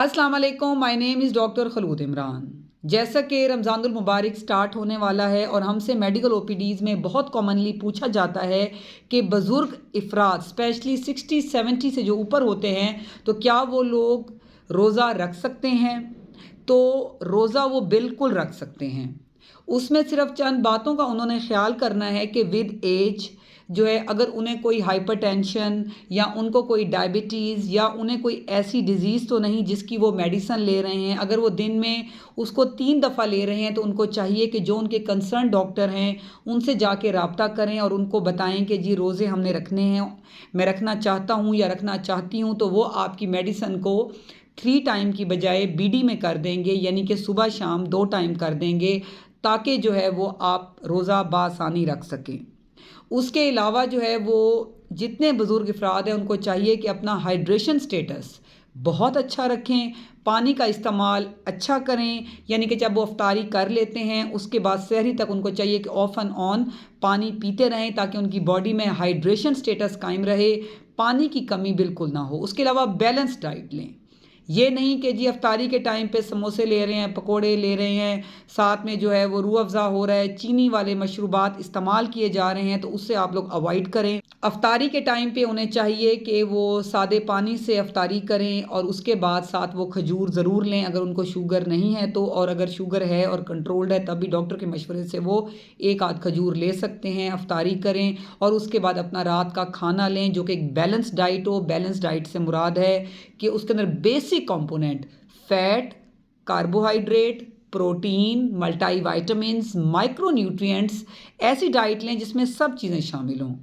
अस्सलाम वालेकुम, my name is doctor Khalood Imran. जैसा कि रमज़ानुल मुबारक स्टार्ट होने वाला है और हमसे मेडिकल ओपीडीज़ में बहुत कॉमनली पूछा जाता है कि बुज़ुर्ग अफराद स्पेशली 60-70 से जो ऊपर होते हैं, तो क्या वो लोग रोज़ा रख सकते हैं? तो रोज़ा वो बिल्कुल रख सकते हैं। उसमें सिर्फ़ चंद बातों का उन्होंने ख़्याल करना है कि विद एज जो है, अगर उन्हें कोई हाइपरटेंशन या उनको कोई डायबिटीज़ या उन्हें कोई ऐसी डिज़ीज़ तो नहीं जिसकी वो मेडिसिन ले रहे हैं, अगर वो दिन में उसको 3 दफ़ा ले रहे हैं, तो उनको चाहिए कि जो उनके कंसर्न डॉक्टर हैं उनसे जाके राब्ता करें और उनको बताएं कि जी रोज़े हमने रखने हैं, मैं रखना चाहता हूँ या रखना चाहती हूँ। तो वो आपकी मेडिसिन को 3 टाइम की बजाय बीडी में कर देंगे, यानी कि सुबह शाम 2 टाइम कर देंगे, ताकि जो है वो आप रोज़ा बासानी रख सकें। उसके अलावा जो है वो जितने बुज़ुर्ग अफराद हैं उनको चाहिए कि अपना हाइड्रेशन स्टेटस बहुत अच्छा रखें, पानी का इस्तेमाल अच्छा करें, यानी कि जब वो अफ्तारी कर लेते हैं उसके बाद सहरी तक उनको चाहिए कि ऑफ एंड ऑन पानी पीते रहें, ताकि उनकी बॉडी में हाइड्रेशन स्टेटस कायम रहे, पानी की कमी बिल्कुल ना हो। उसके अलावा बैलेंस डाइट लें। ये नहीं कि जी अफ्तारी के टाइम पे समोसे ले रहे हैं, पकोड़े ले रहे हैं, साथ में जो है वो रूह अफ़ज़ा हो रहा है, चीनी वाले मशरूबात इस्तेमाल किए जा रहे हैं, तो उससे आप लोग अवॉइड करें। अफ्तारी के टाइम पे उन्हें चाहिए कि वो सादे पानी से अफ्तारी करें और उसके बाद साथ वो खजूर ज़रूर लें अगर उनको शुगर नहीं है तो, और अगर शुगर है और कंट्रोल्ड है तब भी डॉक्टर के मशवरे से वो एक आध खजूर ले सकते हैं, अफ्तारी करें और उसके बाद अपना रात का खाना लें जो कि एक बैलेंस डाइट हो। बैलेंस डाइट से मुराद है कि उसके अंदर basic component fat, carbohydrate, protein, multivitamins, micronutrients, ऐसी डाइट लें जिसमें सब चीज़ें शामिल हों,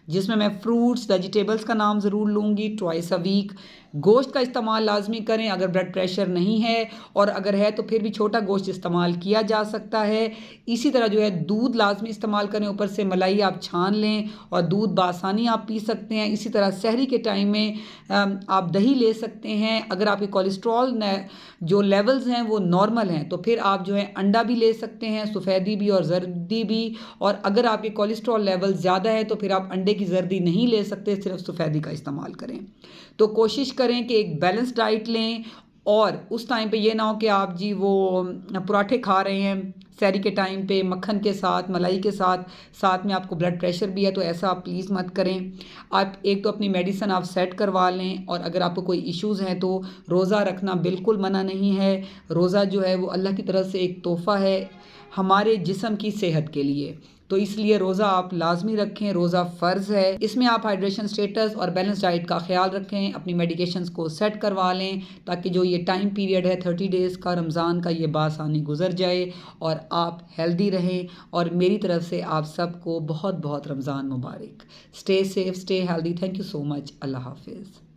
जिसमें मैं फ्रूट्स वेजिटेबल्स का नाम ज़रूर लूँगी ट्वाइस अ वीक। गोश्त का इस्तेमाल लाजमी करें अगर ब्लड प्रेशर नहीं है, और अगर है तो फिर भी छोटा गोश्त इस्तेमाल किया जा सकता है। इसी तरह जो है दूध लाजमी इस्तेमाल करें, ऊपर से मलाई आप छान लें और दूध बासानी आप पी सकते हैं। इसी तरह सहरी के टाइम में आप दही ले सकते हैं। अगर आपके कोलेस्ट्रॉल जो लेवल्स हैं वो नॉर्मल हैं तो फिर आप जो है अंडा भी ले सकते हैं, सफ़ेदी भी और जर्दी भी। और अगर आपके कोलेस्ट्रॉल लेवल ज़्यादा है तो फिर आप अंडे की जर्दी नहीं ले सकते, सिर्फ सफ़ेदी का इस्तेमाल करें। तो कोशिश करें कि एक बैलेंस डाइट लें, और उस टाइम पे ये ना हो कि आप जी वो पराठे खा रहे हैं सहरी के टाइम पे मक्खन के साथ, मलाई के साथ, साथ में आपको ब्लड प्रेशर भी है, तो ऐसा आप प्लीज़ मत करें। आप एक तो अपनी मेडिसिन आप सेट करवा लें, और अगर आपको कोई इश्यूज़ हैं तो रोज़ा रखना बिल्कुल मना नहीं है। रोज़ा जो है वो अल्लाह की तरफ से एक तोहफ़ा है हमारे जिस्म की सेहत के लिए, तो इसलिए रोज़ा आप लाजमी रखें, रोज़ा फ़र्ज़ है। इसमें आप हाइड्रेशन स्टेटस और बैलेंस डाइट का ख्याल रखें, अपनी मेडिकेशंस को सेट करवा लें, ताकि जो ये टाइम पीरियड है 30 डेज़ का रमज़ान का, ये बासानी गुजर जाए और आप हेल्दी रहें। और मेरी तरफ से आप सबको बहुत बहुत रमज़ान मुबारक। Stay safe, stay healthy. Thank you so much. Allah हाफिज़।